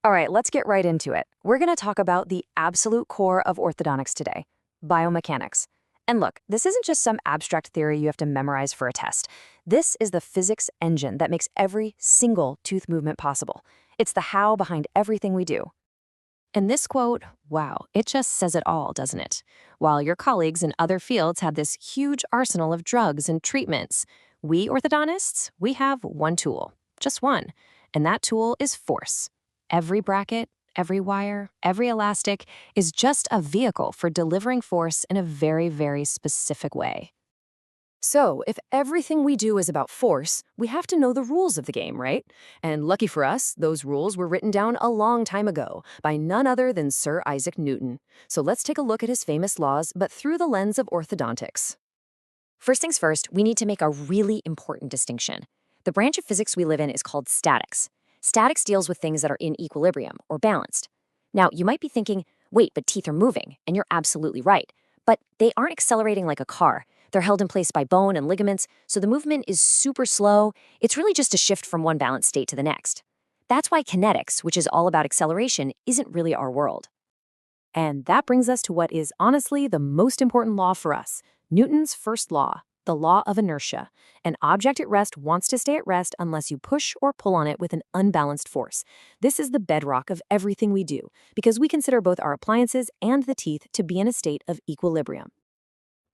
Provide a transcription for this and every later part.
All right, let's get right into it. We're going to talk about the absolute core of orthodontics today, biomechanics. And look, this isn't just some abstract theory you have to memorize for a test. This is the physics engine that makes every single tooth movement possible. It's the how behind everything we do. And this quote, wow, it just says it all, doesn't it? While your colleagues in other fields have this huge arsenal of drugs and treatments, we orthodontists, we have one tool, just one, and that tool is force. Every bracket, every wire, every elastic is just a vehicle for delivering force in a very, very specific way. So, if everything we do is about force, we have to know the rules of the game, right? And lucky for us, those rules were written down a long time ago by none other than Sir Isaac Newton. So let's take a look at his famous laws, but through the lens of orthodontics. First things first, we need to make a really important distinction. The branch of physics we live in is called statics. Statics deals with things that are in equilibrium or balanced. Now, you might be thinking, wait, but teeth are moving, and you're absolutely right. But they aren't accelerating like a car. They're held in place by bone and ligaments, so the movement is super slow. It's really just a shift from one balanced state to the next. That's why kinetics, which is all about acceleration, isn't really our world. And that brings us to what is honestly the most important law for us, Newton's first law, the law of inertia. An object at rest wants to stay at rest unless you push or pull on it with an unbalanced force. This is the bedrock of everything we do, because we consider both our appliances and the teeth to be in a state of equilibrium.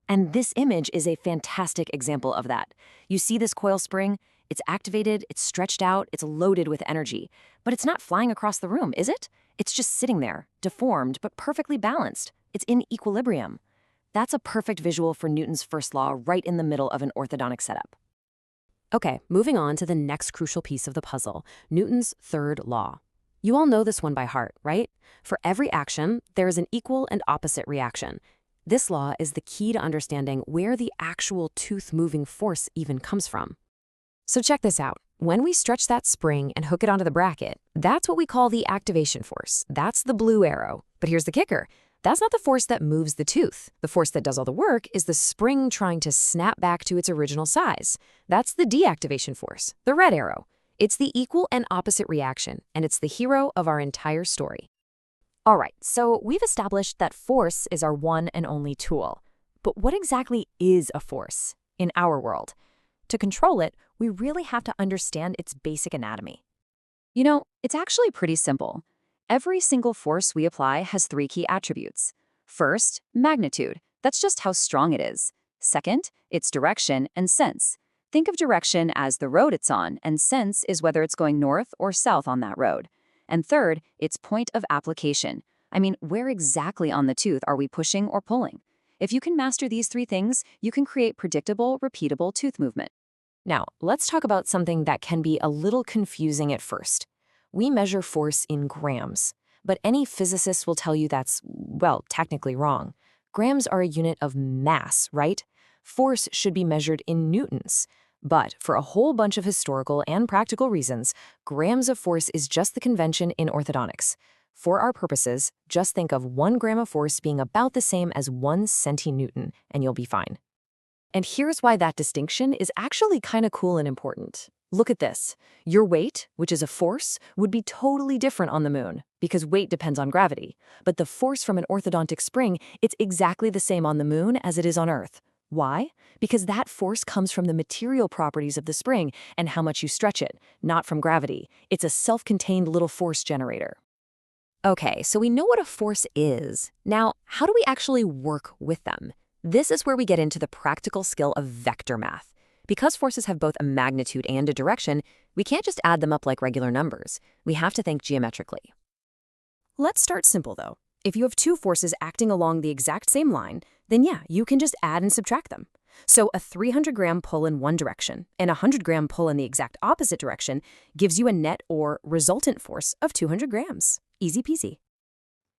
And this image is a fantastic example of that. You see this coil spring? It's activated, it's stretched out, it's loaded with energy. But it's not flying across the room, is it? It's just sitting there, deformed, but perfectly balanced. It's in equilibrium. That's a perfect visual for Newton's first law right in the middle of an orthodontic setup. Okay, moving on to the next crucial piece of the puzzle, Newton's third law. You all know this one by heart, right? For every action, there is an equal and opposite reaction. This law is the key to understanding where the actual tooth-moving force even comes from. So check this out. When we stretch that spring and hook it onto the bracket, that's what we call the activation force. That's the blue arrow. But here's the kicker. That's not the force that moves the tooth. The force that does all the work is the spring trying to snap back to its original size. That's the deactivation force, the red arrow. It's the equal and opposite reaction, and it's the hero of our entire story. All right, so we've established that force is our one and only tool. But what exactly is a force in our world? To control it, we really have to understand its basic anatomy. You know, it's actually pretty simple. Every single force we apply has three key attributes. First, magnitude. That's just how strong it is. Second, its direction and sense. Think of direction as the road it's on, and sense is whether it's going north or south on that road. And third, its point of application. I mean, where exactly on the tooth are we pushing or pulling? If you can master these three things, you can create predictable, repeatable tooth movement. Now, let's talk about something that can be a little confusing at first. We measure force in grams, but any physicist will tell you that's, well, technically wrong. Grams are a unit of mass, right? Force should be measured in newtons. But for a whole bunch of historical and practical reasons, grams of force is just the convention in orthodontics. For our purposes, just think of 1 gram of force being about the same as 1 centinewton, and you'll be fine. And here's why that distinction is actually kind of cool and important. Look at this. Your weight, which is a force, would be totally different on the moon, because weight depends on gravity. But the force from an orthodontic spring, it's exactly the same on the moon as it is on Earth. Why? Because that force comes from the material properties of the spring and how much you stretch it, not from gravity. It's a self-contained little force generator. Okay, so we know what a force is. Now, how do we actually work with them? This is where we get into the practical skill of vector math. Because forces have both a magnitude and a direction, we can't just add them up like regular numbers. We have to think geometrically. Let's start simple, though. If you have two forces acting along the exact same line, then yeah, you can just add and subtract them. So a 300-gram pull in one direction and a 100-gram pull in the exact opposite direction gives you a net or resultant force of 200 grams. Easy peasy.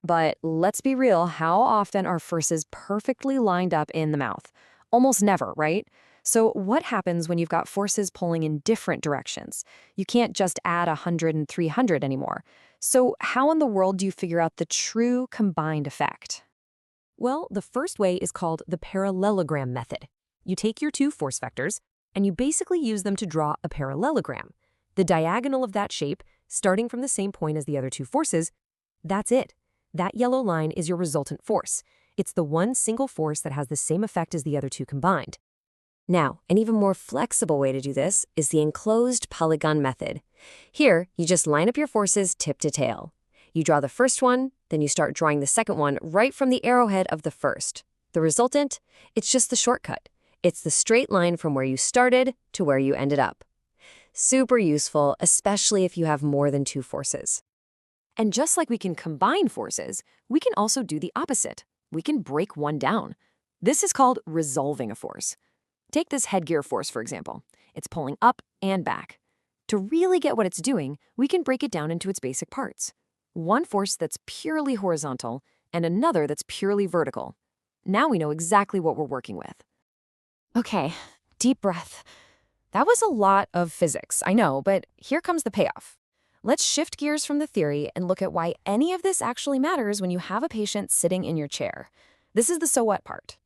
But let's be real, how often are forces perfectly lined up in the mouth? Almost never, right? So what happens when you've got forces pulling in different directions? You can't just add 100 and 300 anymore. So how in the world do you figure out the true combined effect? Well, the first way is called the parallelogram method. You take your two force vectors, and you basically use them to draw a parallelogram. The diagonal of that shape starting from the same point as the other two forces, that's it. That yellow line is your resultant force. It's the one single force that has the same effect as the other two combined. Now, an even more flexible way to do this is the enclosed polygon method. Here, you just line up your forces tip to tail. You draw the first one, then you start drawing the second one right from the arrowhead of the first. The resultant? It's just the shortcut. It's the straight line from where you started to where you ended up. Super useful, especially if you have more than two forces. And just like we can combine forces, we can also do the opposite. We can break one down. This is called resolving a force. Take this headgear force, for example. It's pulling up and back. To really get what it's doing, we can break it down into its basic parts. One force that's purely horizontal and another that's purely vertical. Now we know exactly what we're working with. Okay, deep breath. That was a lot of physics, I know, but here comes the payoff. Let's shift gears from the theory and look at why any of this actually matters when you have a patient sitting in your chair. This is the so what part.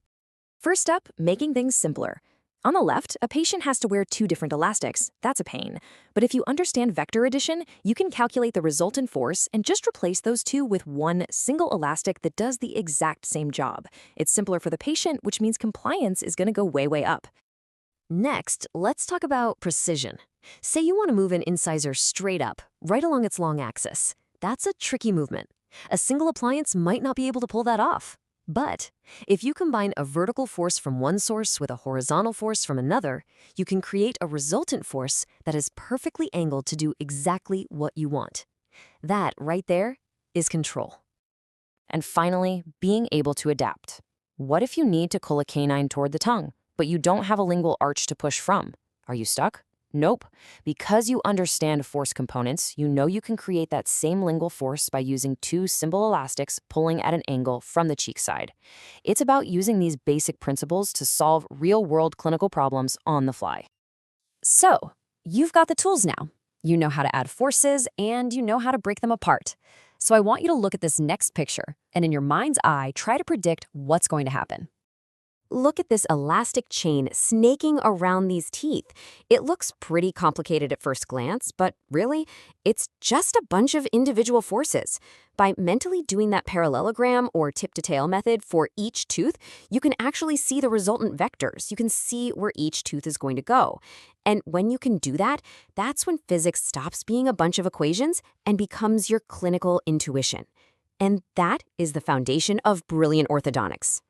First up, making things simpler. On the left, a patient has to wear two different elastics. That's a pain. But if you understand vector addition, you can calculate the resultant force and just replace those two with one single elastic that does the exact same job. It's simpler for the patient, which means compliance is going to go way, way up. Next, let's talk about precision. Say you want to move an incisor straight up, right along its long axis. That's a tricky movement. A single appliance might not be able to pull that off. But if you combine a vertical force from one source with a horizontal force from another, you can create a resultant force that is perfectly angled to do exactly what you want. That right there is control. And finally, being able to adapt. What if you need to pull a canine toward the tongue, but you don't have a lingual arch to push from? Are you stuck? Nope. Because you understand force components, you know you can create that same lingual force by using two simple elastics pulling at an angle from the cheek side. It's about using these basic principles to solve real-world clinical problems on the fly. So, you've got the tools now. You know how to add forces, and you know how to break them apart. So I want you to look at this next picture, and in your mind's eye, try to predict what's going to happen. Look at this elastic chain snaking around these teeth. It looks pretty complicated at first glance, but really, it's just a bunch of individual forces. By mentally doing that parallelogram or tip-to-tail method for each tooth, you can actually see the resultant vectors. You can see where each tooth is going to go. And when you can do that, that's when physics stops being a bunch of equations and becomes your clinical intuition. And that is the foundation of brilliant orthodontics.